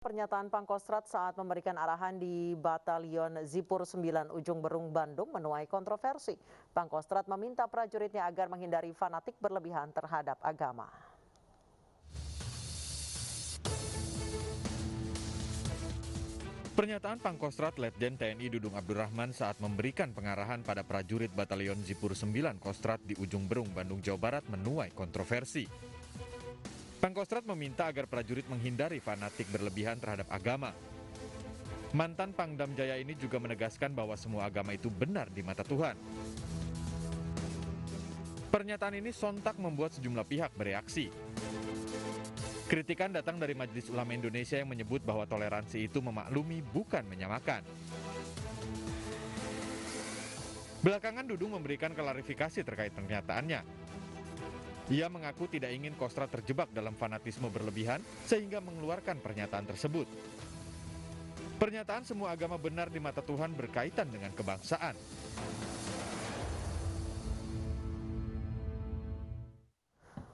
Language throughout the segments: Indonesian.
Pernyataan Pangkostrat saat memberikan arahan di Batalion Zipur 9 Ujung Berung, Bandung menuai kontroversi. Pangkostrat meminta prajuritnya agar menghindari fanatik berlebihan terhadap agama. Pernyataan Pangkostrat Letjen TNI Dudung Abdurrahman saat memberikan pengarahan pada prajurit Batalion Zipur 9 Kostrat di Ujung Berung, Bandung, Jawa Barat menuai kontroversi. Pangkostrat meminta agar prajurit menghindari fanatik berlebihan terhadap agama. Mantan Pangdam Jaya ini juga menegaskan bahwa semua agama itu benar di mata Tuhan. Pernyataan ini sontak membuat sejumlah pihak bereaksi. Kritikan datang dari Majelis Ulama Indonesia yang menyebut bahwa toleransi itu memaklumi bukan menyamakan. Belakangan Dudung memberikan klarifikasi terkait pernyataannya. Ia mengaku tidak ingin Kostrat terjebak dalam fanatisme berlebihan sehingga mengeluarkan pernyataan tersebut. Pernyataan semua agama benar di mata Tuhan berkaitan dengan kebangsaan.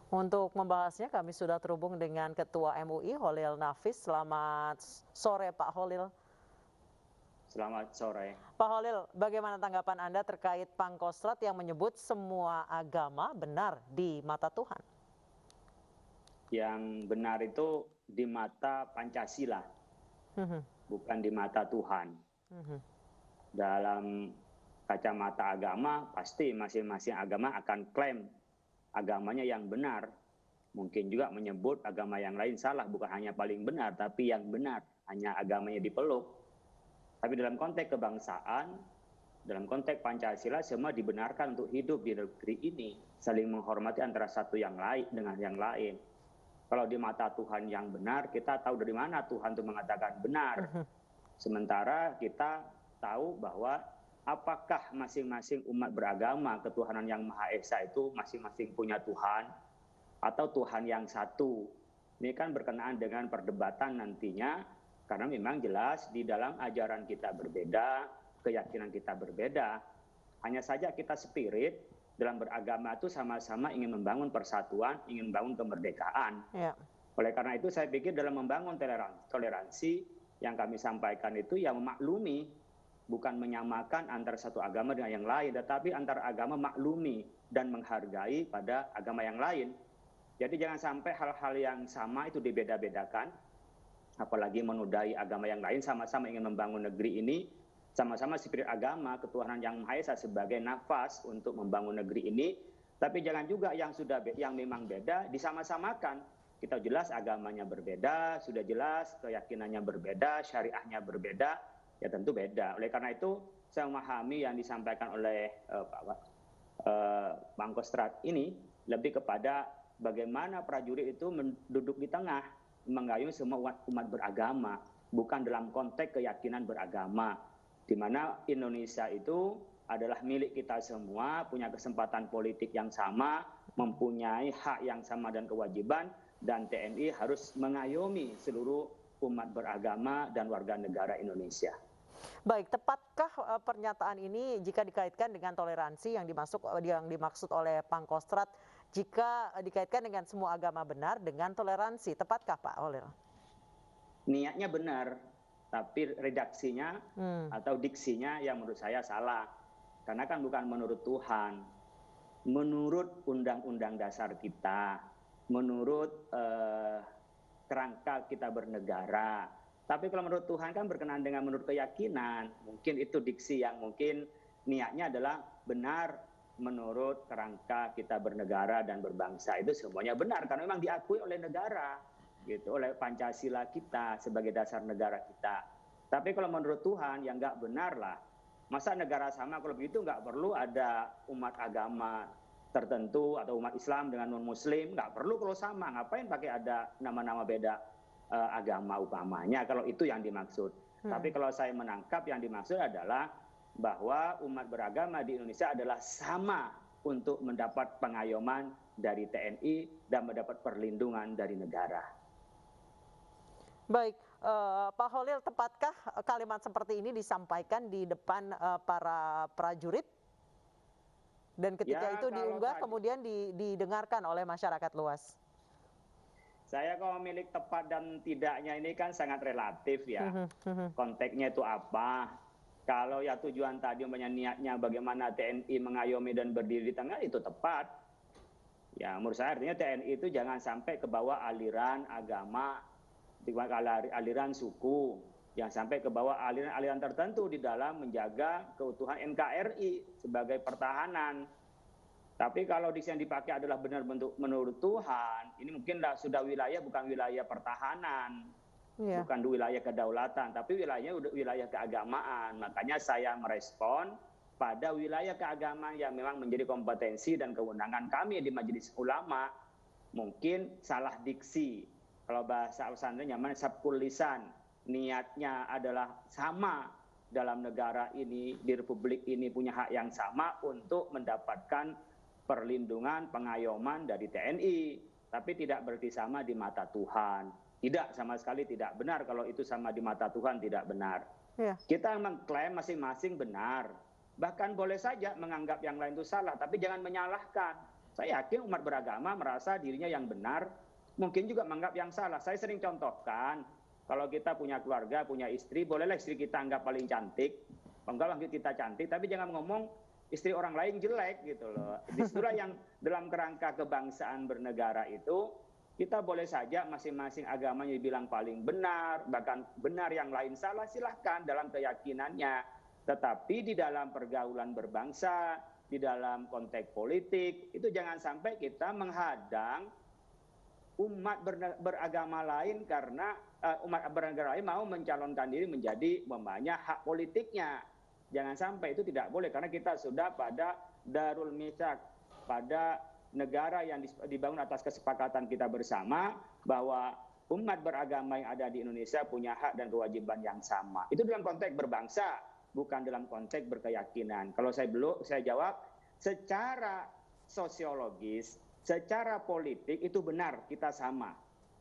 Untuk membahasnya kami sudah terhubung dengan Ketua MUI Holil Nafis. Selamat sore Pak Holil. Selamat sore. Pak Holil, bagaimana tanggapan Anda terkait Pangkostrat yang menyebut semua agama benar di mata Tuhan? Yang benar itu di mata Pancasila, bukan di mata Tuhan. Dalam kacamata agama, pasti masing-masing agama akan klaim agamanya yang benar. Mungkin juga menyebut agama yang lain salah, bukan hanya paling benar, tapi yang benar, hanya agamanya dipeluk. Tapi dalam konteks kebangsaan, dalam konteks Pancasila, semua dibenarkan untuk hidup di negeri ini, saling menghormati antara satu yang lain dengan yang lain. Kalau di mata Tuhan yang benar, kita tahu dari mana Tuhan itu mengatakan benar. Sementara kita tahu bahwa apakah masing-masing umat beragama, ketuhanan yang Maha Esa itu masing-masing punya Tuhan, atau Tuhan yang satu. Ini kan berkenaan dengan perdebatan nantinya, karena memang jelas di dalam ajaran kita berbeda, keyakinan kita berbeda. Hanya saja kita spirit dalam beragama itu sama-sama ingin membangun persatuan, ingin membangun kemerdekaan. Ya. Oleh karena itu saya pikir dalam membangun toleransi yang kami sampaikan itu yang memaklumi, bukan menyamakan antara satu agama dengan yang lain, tetapi antara agama maklumi dan menghargai pada agama yang lain. Jadi jangan sampai hal-hal yang sama itu dibeda-bedakan, apalagi menodai agama yang lain. Sama-sama ingin membangun negeri ini, sama-sama spirit agama, ketuhanan yang Maha Esa sebagai nafas untuk membangun negeri ini. Tapi jangan juga yang memang beda disama-samakan. Kita jelas agamanya berbeda, sudah jelas keyakinannya berbeda, syariahnya berbeda, ya tentu beda. Oleh karena itu saya memahami yang disampaikan oleh Pangkostrat ini lebih kepada bagaimana prajurit itu duduk di tengah, menggayung semua umat beragama, bukan dalam konteks keyakinan beragama, di mana Indonesia itu adalah milik kita semua, punya kesempatan politik yang sama, mempunyai hak yang sama dan kewajiban, dan TNI harus mengayomi seluruh umat beragama dan warga negara Indonesia. Baik, tepatkah pernyataan ini jika dikaitkan dengan toleransi yang dimaksud oleh Pangkostrat, jika dikaitkan dengan semua agama benar dengan toleransi, tepatkah Pak Holil? Niatnya benar, tapi redaksinya atau diksinya yang menurut saya salah. Karena kan bukan menurut Tuhan, menurut undang-undang dasar kita, menurut kerangka kita bernegara. Tapi kalau menurut Tuhan kan berkenaan dengan menurut keyakinan, mungkin itu diksi yang mungkin niatnya adalah benar menurut kerangka kita bernegara dan berbangsa. Itu semuanya benar karena memang diakui oleh negara, gitu, oleh Pancasila kita sebagai dasar negara kita. Tapi kalau menurut Tuhan yang nggak benar lah, masa negara sama, kalau begitu nggak perlu ada umat agama tertentu atau umat Islam dengan non-Muslim, nggak perlu kalau sama, ngapain pakai ada nama-nama beda agama umpamanya, kalau itu yang dimaksud. Tapi kalau saya menangkap yang dimaksud adalah bahwa umat beragama di Indonesia adalah sama untuk mendapat pengayoman dari TNI dan mendapat perlindungan dari negara. Baik, Pak Holil, tepatkah kalimat seperti ini disampaikan di depan para prajurit? Dan ketika itu diunggah kemudian didengarkan oleh masyarakat luas? Saya kalau memilih tepat dan tidaknya ini kan sangat relatif ya. Konteksnya itu apa? Kalau ya tujuan tadi umpamanya niatnya bagaimana TNI mengayomi dan berdiri di tengah itu tepat. Ya menurut saya artinya TNI itu jangan sampai ke bawah aliran agama, aliran suku, jangan sampai ke bawah aliran-aliran tertentu di dalam menjaga keutuhan NKRI sebagai pertahanan. Tapi kalau yang dipakai adalah benar bentuk menurut Tuhan, ini mungkin sudah wilayah bukan wilayah pertahanan, bukan wilayah kedaulatan, tapi wilayah keagamaan. Makanya saya merespon pada wilayah keagamaan yang memang menjadi kompetensi dan kewenangan kami di Majelis Ulama. Mungkin salah diksi, kalau bahasa pesantrennya sabkul lisan, niatnya adalah sama dalam negara ini, di republik ini punya hak yang sama untuk mendapatkan perlindungan, pengayoman dari TNI, tapi tidak berarti sama di mata Tuhan. Tidak, sama sekali tidak benar kalau itu sama di mata Tuhan, tidak benar. Kita mengklaim masing-masing benar. Bahkan boleh saja menganggap yang lain itu salah, tapi jangan menyalahkan. Saya yakin umat beragama merasa dirinya yang benar, mungkin juga menganggap yang salah. Saya sering contohkan, kalau kita punya keluarga, punya istri, bolehlah istri kita anggap paling cantik, enggak kita cantik, tapi jangan ngomong istri orang lain jelek gitu loh. Disitulah yang dalam kerangka kebangsaan bernegara itu, kita boleh saja masing-masing agamanya dibilang paling benar, bahkan benar yang lain salah, silahkan dalam keyakinannya. Tetapi di dalam pergaulan berbangsa, di dalam konteks politik, itu jangan sampai kita menghadang umat beragama lain karena umat beragama lain mau mencalonkan diri menjadi hak politiknya. Jangan sampai itu tidak boleh, karena kita sudah pada Darul Mitsak, pada negara yang dibangun atas kesepakatan kita bersama bahwa umat beragama yang ada di Indonesia punya hak dan kewajiban yang sama. Itu dalam konteks berbangsa, bukan dalam konteks berkeyakinan. Kalau saya jawab, secara sosiologis, secara politik itu benar kita sama.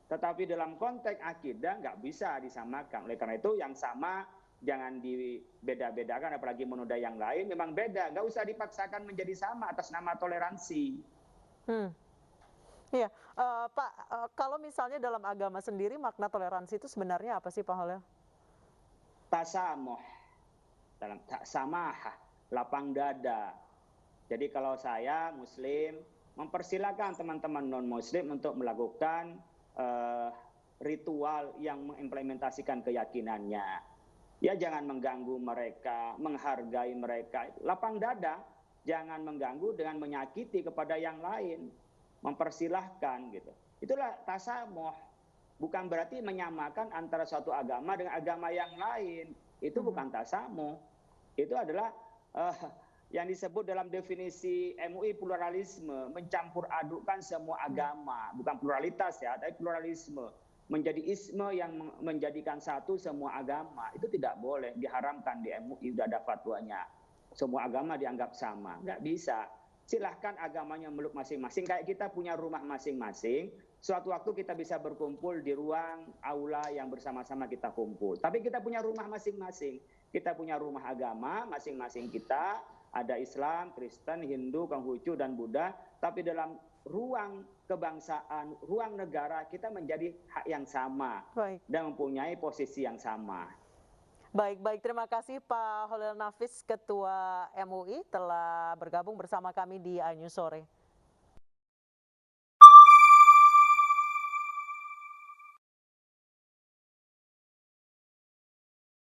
Tetapi dalam konteks akidah nggak bisa disamakan. Oleh karena itu yang sama jangan dibeda-bedakan, apalagi menodai yang lain. Memang beda, nggak usah dipaksakan menjadi sama atas nama toleransi. Iya, Pak, kalau misalnya dalam agama sendiri makna toleransi itu sebenarnya apa sih, Pak Holil? Tasamuh, dalam samahah, lapang dada. Jadi kalau saya Muslim, mempersilakan teman-teman non-Muslim untuk melakukan ritual yang mengimplementasikan keyakinannya. Ya jangan mengganggu mereka, menghargai mereka, lapang dada, jangan mengganggu dengan menyakiti kepada yang lain, mempersilahkan gitu. Itulah tasamuh, bukan berarti menyamakan antara suatu agama dengan agama yang lain. Itu bukan tasamuh, itu adalah yang disebut dalam definisi MUI pluralisme, mencampur adukkan semua agama, bukan pluralitas ya, tapi pluralisme. Menjadi isme yang menjadikan satu semua agama, itu tidak boleh, diharamkan di MUI, sudah ada fatwanya. Semua agama dianggap sama, nggak bisa. Silahkan agamanya meluk masing-masing, kayak kita punya rumah masing-masing, suatu waktu kita bisa berkumpul di ruang aula yang bersama-sama kita kumpul. Tapi kita punya rumah masing-masing, kita punya rumah agama masing-masing kita, ada Islam, Kristen, Hindu, Konghucu, dan Buddha, tapi dalam ruang kebangsaan, ruang negara kita menjadi hak yang sama. Baik. Dan mempunyai posisi yang sama. Baik, terima kasih Pak Holil Nafis, Ketua MUI telah bergabung bersama kami di iNews Sore.